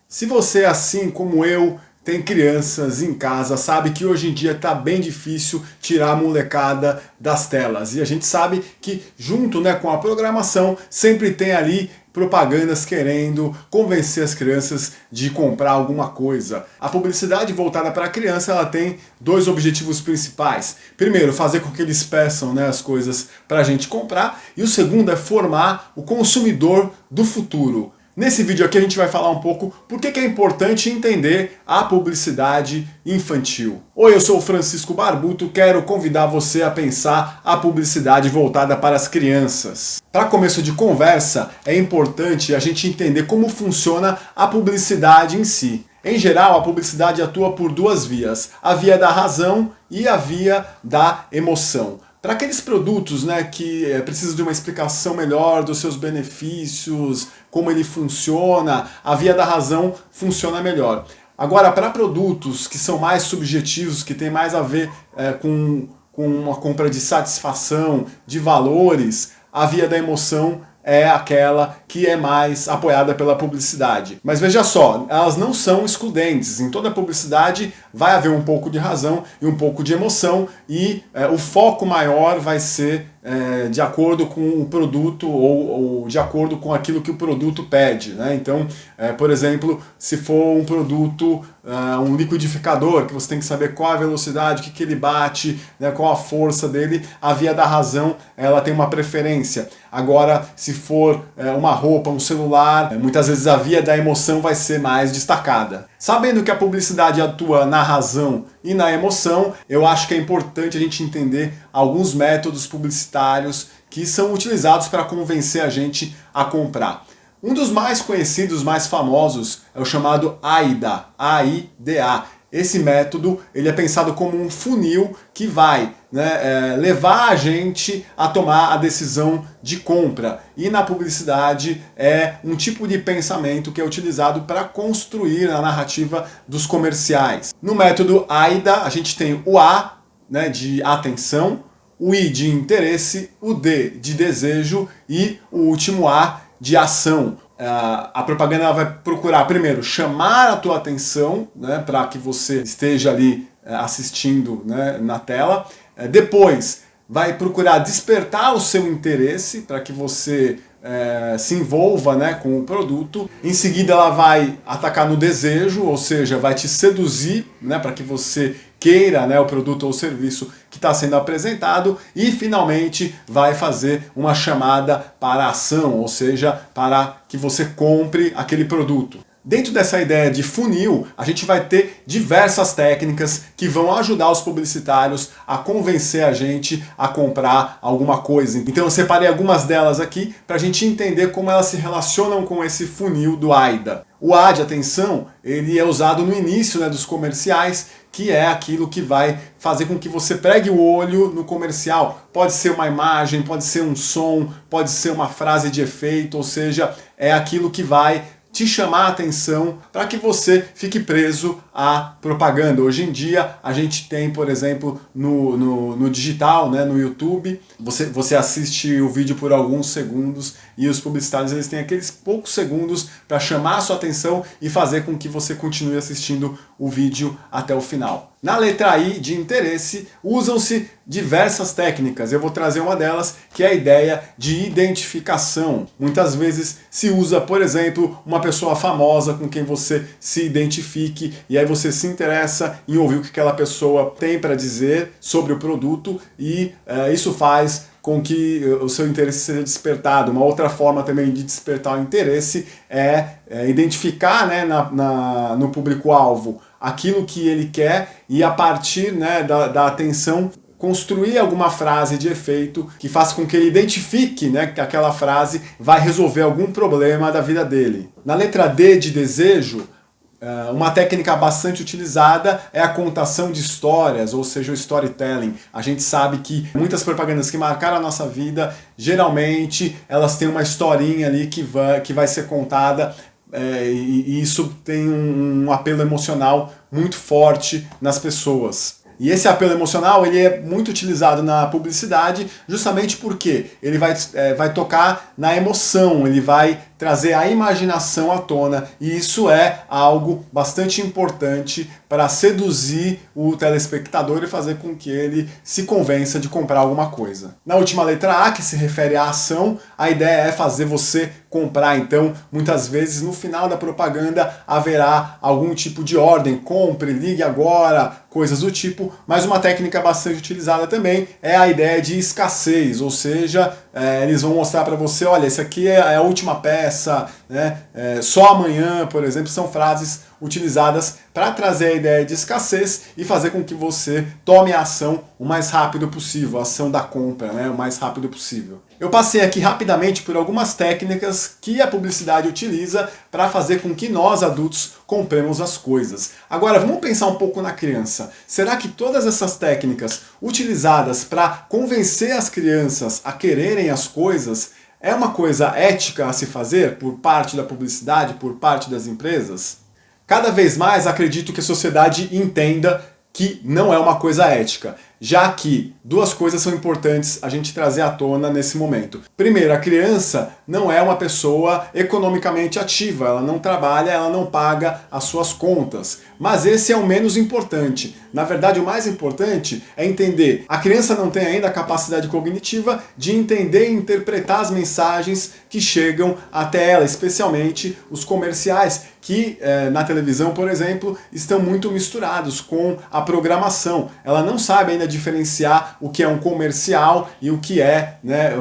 Se você, assim como eu, tem crianças em casa, sabe que hoje em dia está bem difícil tirar a molecada das telas. E a gente sabe que junto, com a programação sempre tem ali propagandas querendo convencer as crianças de comprar alguma coisa. A publicidade voltada para a criança, ela tem dois objetivos principais. Primeiro, fazer com que eles peçam as coisas para a gente comprar. E o segundo é formar o consumidor do futuro. Nesse vídeo aqui a gente vai falar um pouco por que é importante entender a publicidade infantil. Oi, eu sou o Francisco Barbuto, quero convidar você a pensar a publicidade voltada para as crianças. Para começo de conversa, é importante a gente entender como funciona a publicidade em si. Em geral, a publicidade atua por duas vias, a via da razão e a via da emoção. Para aqueles produtos que precisam de uma explicação melhor dos seus benefícios, como ele funciona, a via da razão funciona melhor. Agora, para produtos que são mais subjetivos, que tem mais a ver com uma compra de satisfação, de valores, a via da emoção é aquela que é mais apoiada pela publicidade. Mas veja só, elas não são excludentes. Em toda publicidade vai haver um pouco de razão e um pouco de emoção, e o foco maior vai ser de acordo com o produto ou de acordo com aquilo que o produto pede. Então, por exemplo, se for um produto, um liquidificador, que você tem que saber qual a velocidade, o que ele bate, qual a força dele, a via da razão ela tem uma preferência. Agora, se for uma roupa, um celular, muitas vezes a via da emoção vai ser mais destacada. Sabendo que a publicidade atua na razão e na emoção, eu acho que é importante a gente entender alguns métodos publicitários que são utilizados para convencer a gente a comprar. Um dos mais conhecidos, mais famosos, é o chamado AIDA, A-I-D-A. Esse método ele é pensado como um funil que vai levar a gente a tomar a decisão de compra. E na publicidade é um tipo de pensamento que é utilizado para construir a narrativa dos comerciais. No método AIDA, a gente tem o A, de atenção, o I de interesse, o D de desejo e o último A de ação. A propaganda vai procurar, primeiro, chamar a tua atenção, para que você esteja ali assistindo na tela. Depois, vai procurar despertar o seu interesse para que você se envolva com o produto. Em seguida, ela vai atacar no desejo, ou seja, vai te seduzir para que você queira o produto ou serviço que está sendo apresentado, e finalmente vai fazer uma chamada para a ação, ou seja, para que você compre aquele produto. Dentro dessa ideia de funil, a gente vai ter diversas técnicas que vão ajudar os publicitários a convencer a gente a comprar alguma coisa. Então eu separei algumas delas aqui para a gente entender como elas se relacionam com esse funil do AIDA. O A de atenção, ele é usado no início dos comerciais, que é aquilo que vai fazer com que você pregue o olho no comercial. Pode ser uma imagem, pode ser um som, pode ser uma frase de efeito, ou seja, é aquilo que vai te chamar a atenção para que você fique preso à propaganda. Hoje em dia a gente tem, por exemplo, no digital, no YouTube, você assiste o vídeo por alguns segundos e os publicitários eles têm aqueles poucos segundos para chamar a sua atenção e fazer com que você continue assistindo o vídeo até o final. Na letra I de interesse, usam-se diversas técnicas. Eu vou trazer uma delas, que é a ideia de identificação. Muitas vezes se usa, por exemplo, uma pessoa famosa com quem você se identifique, e aí você se interessa em ouvir o que aquela pessoa tem para dizer sobre o produto, e isso faz com que o seu interesse seja despertado. Uma outra forma também de despertar o interesse é identificar no público-alvo aquilo que ele quer, e a partir da atenção construir alguma frase de efeito que faça com que ele identifique que aquela frase vai resolver algum problema da vida dele. Na letra D de desejo, uma técnica bastante utilizada é a contação de histórias, ou seja, o storytelling. A gente sabe que muitas propagandas que marcaram a nossa vida, geralmente elas têm uma historinha ali que vai ser contada, e isso tem um apelo emocional muito forte nas pessoas. E esse apelo emocional ele é muito utilizado na publicidade justamente porque ele vai tocar na emoção, ele vai trazer a imaginação à tona, e isso é algo bastante importante para seduzir o telespectador e fazer com que ele se convença de comprar alguma coisa. Na última letra A, que se refere à ação, a ideia é fazer você comprar. Então, muitas vezes no final da propaganda haverá algum tipo de ordem, compre, ligue agora, coisas do tipo, mas uma técnica bastante utilizada também é a ideia de escassez, ou seja, eles vão mostrar para você, olha, esse aqui é a última peça, né? Só amanhã, por exemplo, são frases utilizadas para trazer a ideia de escassez e fazer com que você tome a ação o mais rápido possível, a ação da compra, né? O mais rápido possível. Eu passei aqui rapidamente por algumas técnicas que a publicidade utiliza para fazer com que nós, adultos, compremos as coisas. Agora, vamos pensar um pouco na criança. Será que todas essas técnicas utilizadas para convencer as crianças a quererem as coisas é uma coisa ética a se fazer por parte da publicidade, por parte das empresas? Cada vez mais acredito que a sociedade entenda que não é uma coisa ética, já que duas coisas são importantes a gente trazer à tona nesse momento. Primeiro, a criança não é uma pessoa economicamente ativa, ela não trabalha, ela não paga as suas contas. Mas esse é o menos importante. Na verdade, o mais importante é entender. A criança não tem ainda a capacidade cognitiva de entender e interpretar as mensagens que chegam até ela, especialmente os comerciais, que na televisão, por exemplo, estão muito misturados com a programação. Ela não sabe ainda diferenciar o que é um comercial e o que é, né,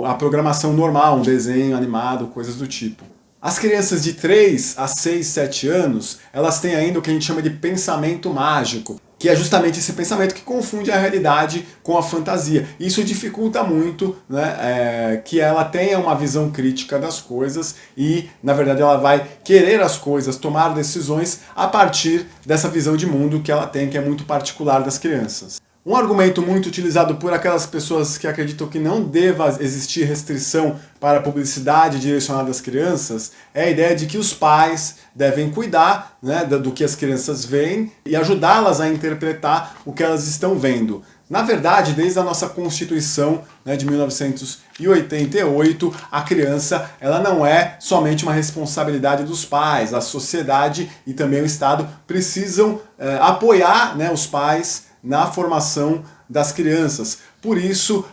a programação normal, um desenho animado, coisas do tipo. As crianças de 3 a 6, 7 anos, elas têm ainda o que a gente chama de pensamento mágico, que é justamente esse pensamento que confunde a realidade com a fantasia. Isso dificulta muito, né, que ela tenha uma visão crítica das coisas e, na verdade, ela vai querer as coisas, tomar decisões a partir dessa visão de mundo que ela tem, que é muito particular das crianças. Um argumento muito utilizado por aquelas pessoas que acreditam que não deva existir restrição para a publicidade direcionada às crianças é a ideia de que os pais devem cuidar, né, do que as crianças veem e ajudá-las a interpretar o que elas estão vendo. Na verdade, desde a nossa Constituição, né, de 1988, a criança ela não é somente uma responsabilidade dos pais. A sociedade e também o Estado precisam apoiar, né, os pais na formação das crianças. Por isso,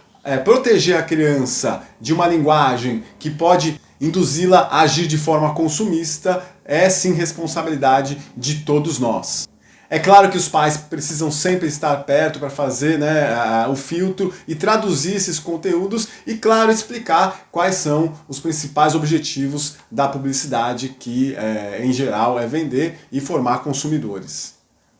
proteger a criança de uma linguagem que pode induzi-la a agir de forma consumista é sim responsabilidade de todos nós. É claro que os pais precisam sempre estar perto para fazer, né, o filtro e traduzir esses conteúdos e, claro, explicar quais são os principais objetivos da publicidade, que em geral é vender e formar consumidores.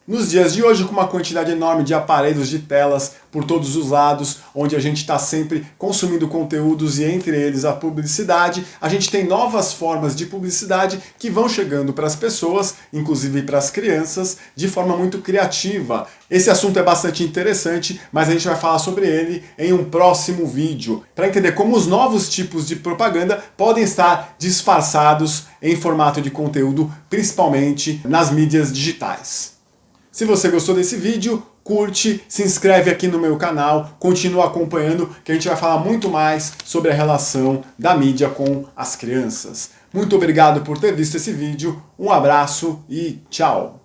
Nos dias de hoje, com uma quantidade enorme de aparelhos, de telas por todos os lados, onde a gente está sempre consumindo conteúdos e entre eles a publicidade, a gente tem novas formas de publicidade que vão chegando para as pessoas, inclusive para as crianças, de forma muito criativa. Esse assunto é bastante interessante, mas a gente vai falar sobre ele em um próximo vídeo, para entender como os novos tipos de propaganda podem estar disfarçados em formato de conteúdo, principalmente nas mídias digitais. Se você gostou desse vídeo, curte, se inscreve aqui no meu canal, continua acompanhando que a gente vai falar muito mais sobre a relação da mídia com as crianças. Muito obrigado por ter visto esse vídeo, um abraço e tchau!